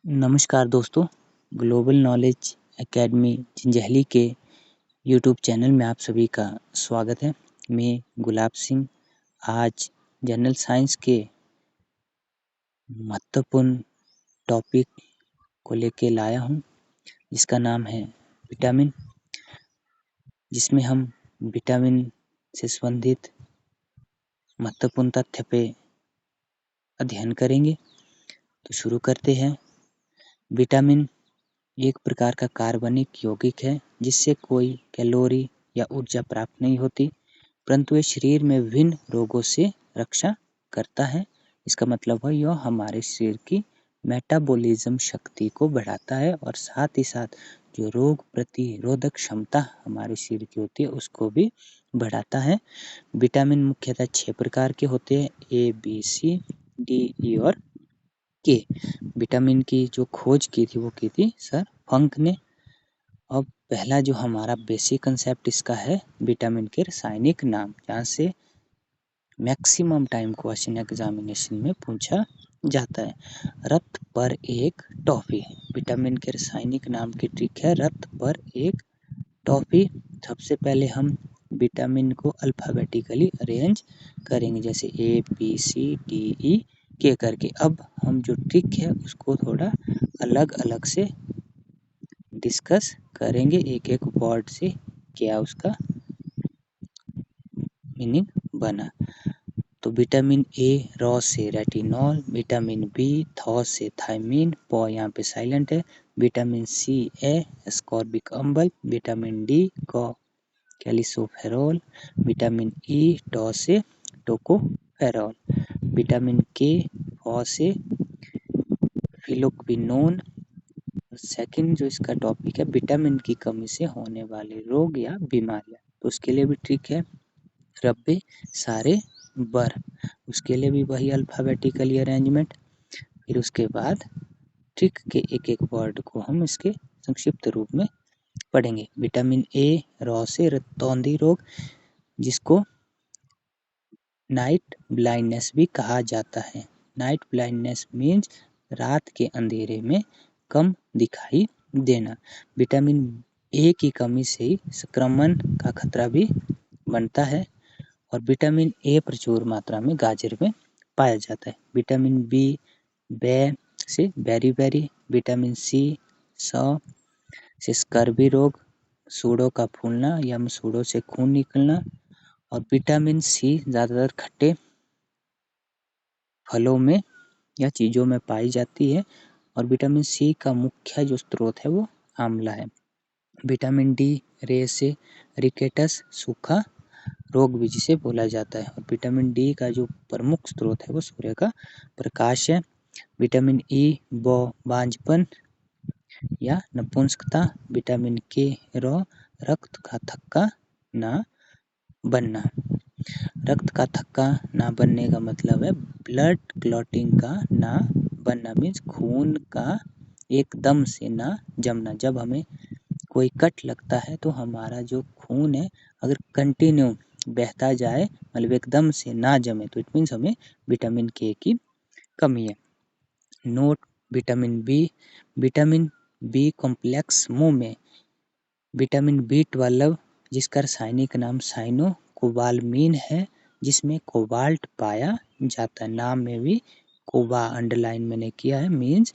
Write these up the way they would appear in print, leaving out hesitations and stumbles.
नमस्कार दोस्तों, global knowledge academy Janjehli के यूट्यूब चैनल में आप सभी का स्वागत है। मैं गुलाब सिंह आज जनरल साइंस के महत्वपूर्ण टॉपिक को लेके लाया हूँ, जिसका नाम है विटामिन, जिसमें हम विटामिन से संबंधित महत्वपूर्ण तथ्य पे अध्ययन करेंगे। तो शुरू करते हैं। विटामिन एक प्रकार का कार्बनिक यौगिक है जिससे कोई कैलोरी या ऊर्जा प्राप्त नहीं होती, परंतु ये शरीर में विभिन्न रोगों से रक्षा करता है। इसका मतलब है यह हमारे शरीर की मेटाबॉलिज्म शक्ति को बढ़ाता है और साथ ही साथ जो रोग प्रतिरोधक क्षमता हमारे शरीर की होती है उसको भी बढ़ाता है। विटामिन मुख्यतः 6 प्रकार के होते हैं, ए, बी, सी, डी, ई और के। विटामिन की जो खोज की थी वो की थी सर फंक ने। अब पहला जो हमारा बेसिक कंसेप्ट इसका है विटामिन के रासायनिक नाम, जहाँ से मैक्सिमम टाइम क्वेश्चन एग्जामिनेशन में पूछा जाता है। रक्त पर एक टॉफी, विटामिन के रासायनिक नाम की ट्रिक है रक्त पर एक टॉफी। सबसे पहले हम विटामिन को अल्फाबेटिकली अरेंज करेंगे, जैसे ए, बी, सी, डी, ई, के करके। अब हम जो ट्रिक है उसको थोड़ा अलग अलग से डिस्कस करेंगे, एक एक वर्ड से क्या उसका मीनिंग बना। तो विटामिन ए रॉ से रेटिनॉल, विटामिन बी थौ से थायमीन, पौ यहाँ पे साइलेंट है, विटामिन सी ए एस्कॉर्बिक अम्ल, विटामिन डी को कैल्सिफेरॉल, विटामिन ई टॉ से टोकोफेरॉल, विटामिन के फॉ से फिलोक्विनोन। सेकंड जो इसका टॉपिक है विटामिन की कमी से होने वाले रोग या बीमारियां, तो उसके लिए भी ट्रिक है रब्बे सारे बर, उसके लिए भी वही अल्फाबेटिकली अरेंजमेंट। फिर उसके बाद ट्रिक के एक एक वर्ड को हम इसके संक्षिप्त रूप में पढ़ेंगे। विटामिन ए रॉ से रतौंधी रोग, जिसको नाइट ब्लाइंडनेस भी कहा जाता है। नाइट ब्लाइंडनेस मीन्स रात के अंधेरे में कम दिखाई देना। विटामिन ए की कमी से ही संक्रमण का खतरा भी बनता है और विटामिन ए प्रचुर मात्रा में गाजर में पाया जाता है। विटामिन बी बे से बेरी, विटामिन सी सौ से स्कर्वी रोग, सूड़ों का फूलना या मसूड़ों से खून निकलना, और विटामिन सी ज़्यादातर खट्टे फलों में या चीज़ों में पाई जाती है और विटामिन सी का मुख्य जो स्रोत है वो आंवला है। विटामिन डी रे से रिकेटस सूखा रोग भी जिसे बोला जाता है और विटामिन डी का जो प्रमुख स्रोत है वो सूर्य का प्रकाश है। विटामिन ई बांझपन या नपुंसकता, विटामिन के रॉ रक्त का थक्का ना बनना। रक्त का थक्का ना बनने का मतलब है ब्लड क्लॉटिंग का ना बनना, मीन्स खून का एकदम से ना जमना। जब हमें कोई कट लगता है तो हमारा जो खून है अगर कंटिन्यू बहता जाए, मतलब एकदम से ना जमे, तो इट मीन्स हमें विटामिन के की कमी है। नोट विटामिन बी कॉम्प्लेक्स मुंह में, विटामिन बी 12 जिसका रासायनिक नाम साइनो कोबालमीन है, जिसमें कोबाल्ट पाया जाता है। नाम में भी कोबा अंडरलाइन मैंने किया है, मीन्स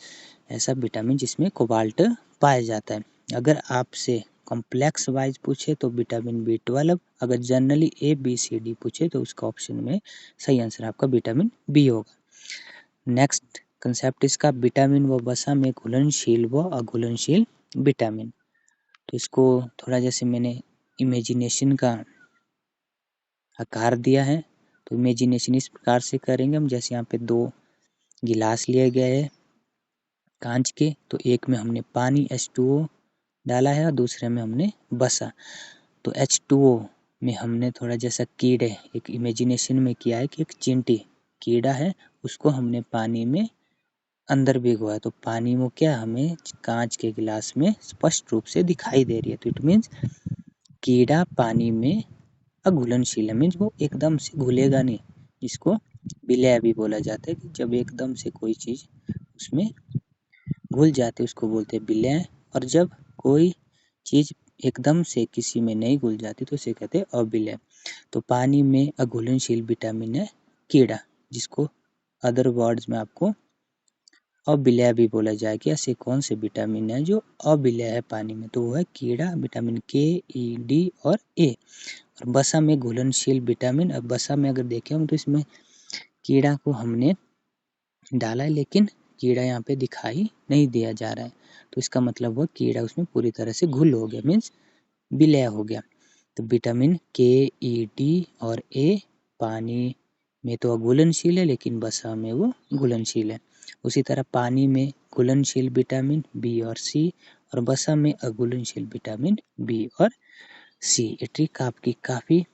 ऐसा विटामिन जिसमें कोबाल्ट पाया जाता है। अगर आपसे कॉम्प्लेक्स वाइज पूछे तो विटामिन बी 12, अगर generally A B C D पूछे तो उसका ऑप्शन में सही आंसर आपका विटामिन बी होगा। नेक्स्ट कंसेप्ट इसका विटामिन व वसा में घुलनशील व अघुलनशील विटामिन। तो इसको थोड़ा जैसे मैंने इमेजिनेशन का आकार दिया है, तो इमेजिनेशन इस प्रकार से करेंगे हम, जैसे यहाँ पे 2 गिलास लिए गए हैं कांच के, तो एक में हमने पानी H2O डाला है और दूसरे में हमने वसा। तो H2O में हमने थोड़ा जैसा कीड़े, एक इमेजिनेशन में किया है कि एक चींटी कीड़ा है, उसको हमने पानी में अंदर भिगोया, तो पानी में क्या हमें कांच के गिलास में स्पष्ट रूप से दिखाई दे रही है। तो इट मीन्स कीड़ा पानी में अघुलनशील है, मीन्स वो एकदम से घुलेगा नहीं, जिसको विलय भी बोला जाता है कि जब एकदम से कोई चीज उसमें घुल जाते उसको बोलते हैं विलय, और जब कोई चीज़ एकदम से किसी में नहीं घुल जाती तो उसे कहते हैं अविलय। तो पानी में अघुलनशील विटामिन है कीड़ा, जिसको अदर वर्ड्स में आपको अविलय भी बोला जाए कि ऐसे कौन से विटामिन है जो अविलय है पानी में, तो वो है कीड़ा, विटामिन के, ई, डी और ए। और वसा में घुलनशील विटामिन, अब वसा में अगर देखें हम तो इसमें कीड़ा को हमने डाला है, लेकिन कीड़ा यहाँ पे दिखाई नहीं दिया जा रहा है, तो इसका मतलब वो कीड़ा उसमें पूरी तरह से घुल हो गया, मीन्स विलय हो गया। तो विटामिन के, ई, डी और ए पानी में तो अघुलनशील है, लेकिन वसा में वो घुलनशील है। उसी तरह पानी में घुलनशील विटामिन बी और सी, और वसा में अघुलनशील विटामिन बी और सी। ये ट्रिक आपकी काफ़ी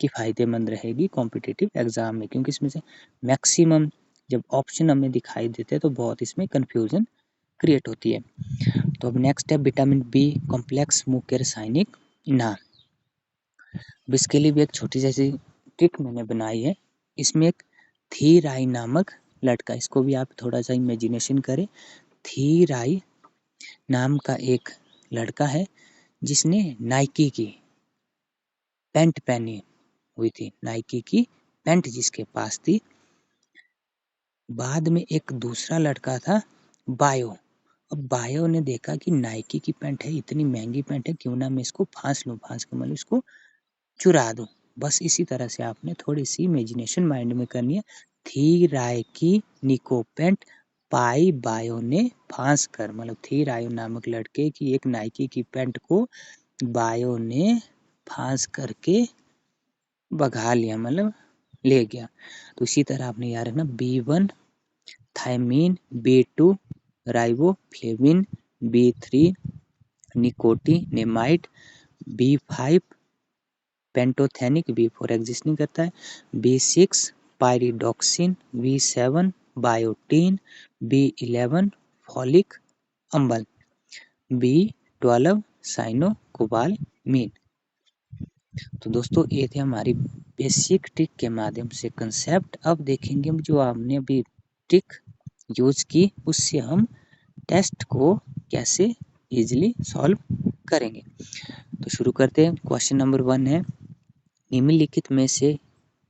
किफ़ायतेमंद रहेगी कॉम्पिटिटिव एग्जाम में, क्योंकि इसमें से मैक्सिमम जब ऑप्शन हमें दिखाई देते हैं तो बहुत इसमें कन्फ्यूजन क्रिएट होती है। तो अब नेक्स्ट है विटामिन बी कॉम्प्लेक्स मुख्य रासायनिक नाम। अब इसके लिए भी एक छोटी सी ट्रिक मैंने बनाई है। इसमें एक थीराई नामक लड़का, इसको भी आप थोड़ा सा इमेजिनेशन करें। थीराई नाम का एक लड़का है जिसने नाइकी की पैंट पहनी हुई थी, नाइकी की पैंट जिसके पास थी। बाद में एक दूसरा लड़का था बायो। अब बायो ने देखा कि नाइकी की पैंट है, इतनी महंगी पैंट है, क्यों ना मैं इसको फांस लूँ, फांस के मतलब इसको चुरा दूँ। बस इसी तरह से आपने थोड़ी सी इमेजिनेशन माइंड में करनी है। थी राय की निको पैंट पाई बायो ने फांस कर, मतलब थी राय नामक लड़के की एक नाइकी की पैंट को बायो ने फांस करके भगा लिया, मतलब ले गया। तो इसी तरह आपने याद रखना B1 thiamine, B2 riboflavin, B3 nicotinamide, B5 pantothenic, B4 exist नहीं करता है, B6 pyridoxine, B7 biotin, B11 folic अम्ल, B12 साइनोकोबालमीन। तो दोस्तों ये थे हमारी बेसिक ट्रिक के माध्यम से कंसेप्ट। अब देखेंगे हम जो हमने अभी ट्रिक यूज की उससे हम टेस्ट को कैसे इजीली सॉल्व करेंगे। तो शुरू करते हैं। क्वेश्चन नंबर 1 है, निम्नलिखित में से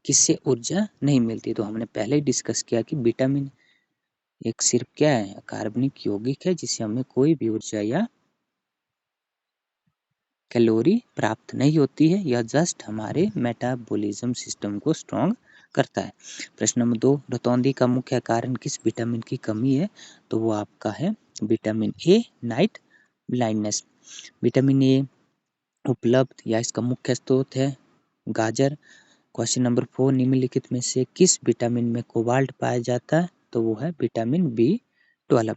किससे ऊर्जा नहीं मिलती। तो हमने पहले ही डिस्कस किया कि विटामिन एक सिर्फ क्या है, कार्बनिक यौगिक है जिससे हमें कोई भी ऊर्जा या कैलोरी प्राप्त नहीं होती है, यह जस्ट हमारे मेटाबॉलिज्म सिस्टम को स्ट्रॉन्ग करता है। प्रश्न नंबर 2, रतौंधी का मुख्य कारण किस विटामिन की कमी है। तो वो आपका है vitamin A, night blindness. Vitamin A उपलब्ध या इसका मुख्य स्रोत है गाजर। क्वेश्चन नंबर 4, निम्नलिखित में से किस विटामिन में कोबाल्ट पाया जाता है। तो वो है vitamin B12।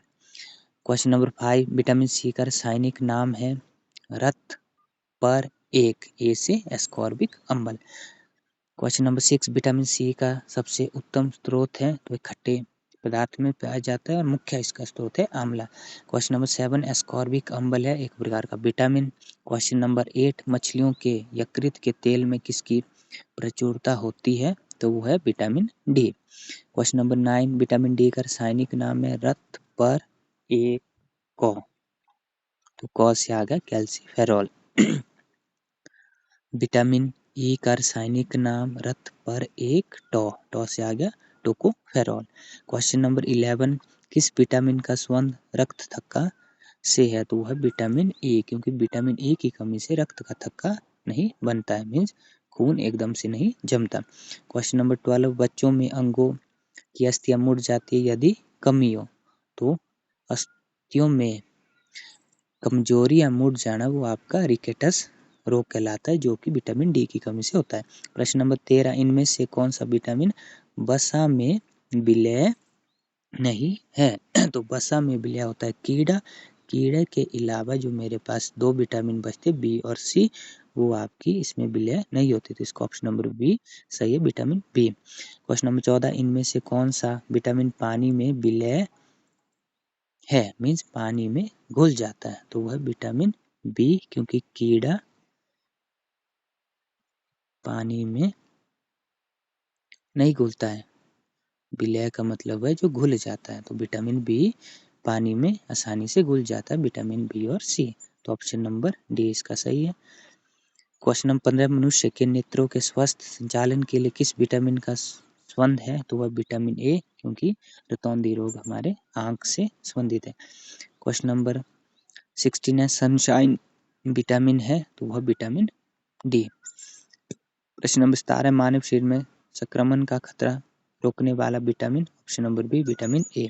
Question number 5, vitamin C का रासायनिक नाम है रक्त पर एक, ए से एस्कॉर्बिक अम्ल। क्वेश्चन नंबर 6, विटामिन सी का सबसे उत्तम स्रोत है तो खट्टे पदार्थ में पाया जाता है और मुख्य इसका स्रोत है आंवला। क्वेश्चन नंबर 7, एस्कॉर्बिक अम्ल है एक प्रकार का विटामिन। क्वेश्चन नंबर 8, मछलियों के यकृत के तेल में किसकी प्रचुरता होती है। तो वो है vitamin D. Question number 9, vitamin D का रासायनिक नाम है रक्त पर एक कौ। तो कौ से आ गया कैल्सीफेरॉल। विटामिन ई का रासायनिक नाम रक्त पर एक टॉ से आ गया टोकोफेरॉल। क्वेश्चन नंबर 11, किस विटामिन का संबंध रक्त थक्का से है। तो वह है विटामिन ए, क्योंकि विटामिन ए की कमी से रक्त का थक्का नहीं बनता है, मीन्स खून एकदम से नहीं जमता। क्वेश्चन नंबर 12, बच्चों में अंगों की अस्थियां मुड़ जाती है यदि कमी हो। तो अस्थियों में कमजोरी या मुड़ जाना वो आपका रिकेटस रोग कहलाता है, जो कि विटामिन डी की कमी से होता है। प्रश्न नंबर 13, इनमें से कौन सा विटामिन वसा में विलय नहीं है। तो वसा में विलय होता है कीड़ा। कीड़े के अलावा जो मेरे पास 2 विटामिन बचते बी और सी, वो आपकी इसमें विलय नहीं होती। तो इसका ऑप्शन नंबर बी सही है, विटामिन बी। क्वेश्चन नंबर 14, इनमें से कौन सा विटामिन पानी में विलय है, मीन्स पानी में घुल जाता है। तो वह विटामिन बी, क्योंकि कीड़ा पानी में नहीं घुलता है। विलय का मतलब है जो घुल जाता है। तो विटामिन बी पानी में आसानी से घुल जाता है, विटामिन बी और सी। तो ऑप्शन नंबर डी इसका सही है। क्वेश्चन नंबर 15, मनुष्य के नेत्रों के स्वस्थ संचालन के लिए किस विटामिन का संबंध है? तो वह विटामिन ए, क्योंकि रतौंधी रोग हमारे आंख से संबंधित है। क्वेश्चन नंबर 16 है, सनशाइन विटामिन है? तो वह विटामिन डी। प्रश्न नंबर 17, मानव शरीर में संक्रमण का खतरा रोकने वाला विटामिन? Option number B vitamin A.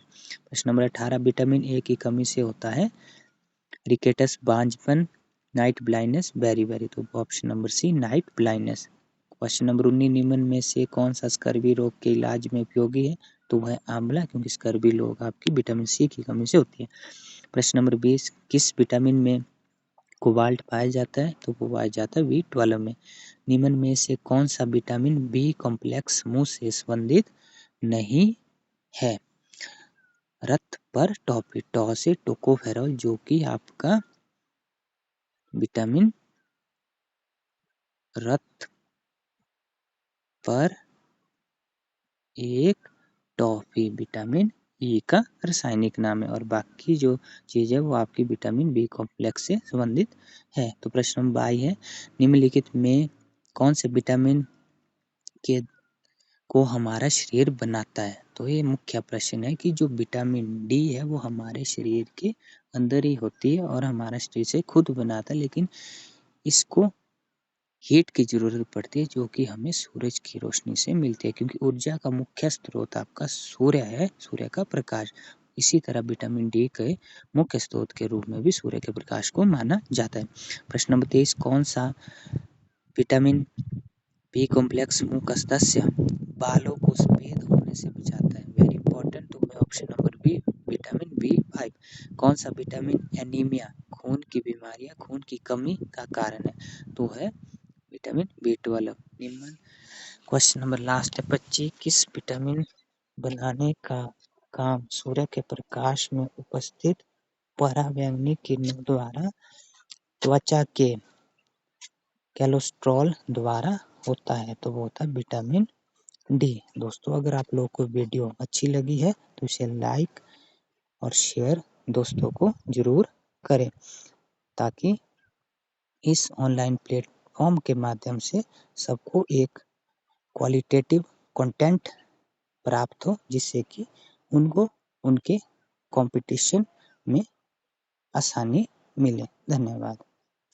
प्रश्न नंबर 18, विटामिन ए की कमी से होता है रिकेटस, बांझपन, नाइट ब्लाइंडनेस, बेरी। तो option number C night blindness. Question number 19, निम्न में से कौन सा स्कर्वी रोग के इलाज में उपयोगी है? तो वह आंवला, क्योंकि स्कर्वी रोग आपकी विटामिन सी की कमी से होती है। प्रश्न नंबर 20, किस विटामिन में कोबाल्ट पाया जाता है? तो वो पाया जाता है B12 में। निम्न में से कौन सा विटामिन बी कॉम्प्लेक्स समूह से संबंधित नहीं है? रक्त पर टॉ से टोकोफेरॉल, जो कि आपका विटामिन रक्त पर एक टॉफी विटामिन ई का रासायनिक नाम है, और बाकी जो चीज़ है वो आपकी विटामिन बी कॉम्प्लेक्स से संबंधित है। तो प्रश्न नंबर 22 है, निम्नलिखित में कौन से विटामिन के को हमारा शरीर बनाता है? तो ये मुख्य प्रश्न है कि जो विटामिन डी है वो हमारे शरीर के अंदर ही होती है और हमारा शरीर से खुद बनाता है, लेकिन इसको हीट की ज़रूरत पड़ती है, जो कि हमें सूरज की रोशनी से मिलती है, क्योंकि ऊर्जा का मुख्य स्रोत आपका सूर्य है, सूर्य का प्रकाश। इसी तरह विटामिन डी के मुख्य स्रोत के रूप में भी सूर्य के प्रकाश को माना जाता है। प्रश्न नंबर 23, कौन सा विटामिन बी कॉम्प्लेक्स समूह का सदस्य बालों को सफेद होने से बचाता है? Very important. तो मैं option number B vitamin B5। कौन सा विटामिन एनीमिया, खून की बीमारियां, खून की कमी का कारण है? तो है विटामिन B12। निम्न क्वेश्चन नंबर लास्ट है 25, किस विटामिन बनाने का काम सूर्य के प्रकाश में उपस्थित पराबैंगनी किरणों द्वारा त्वचा के कोलेस्ट्रॉल द्वारा होता है? तो वो होता है विटामिन डी। दोस्तों, अगर आप लोगों को वीडियो अच्छी लगी है तो इसे लाइक और शेयर दोस्तों को जरूर करें, ताकि इस ऑनलाइन प्लेटफॉर्म के माध्यम से सबको एक क्वालिटेटिव कंटेंट प्राप्त हो, जिससे कि उनको उनके कंपटीशन में आसानी मिले। धन्यवाद।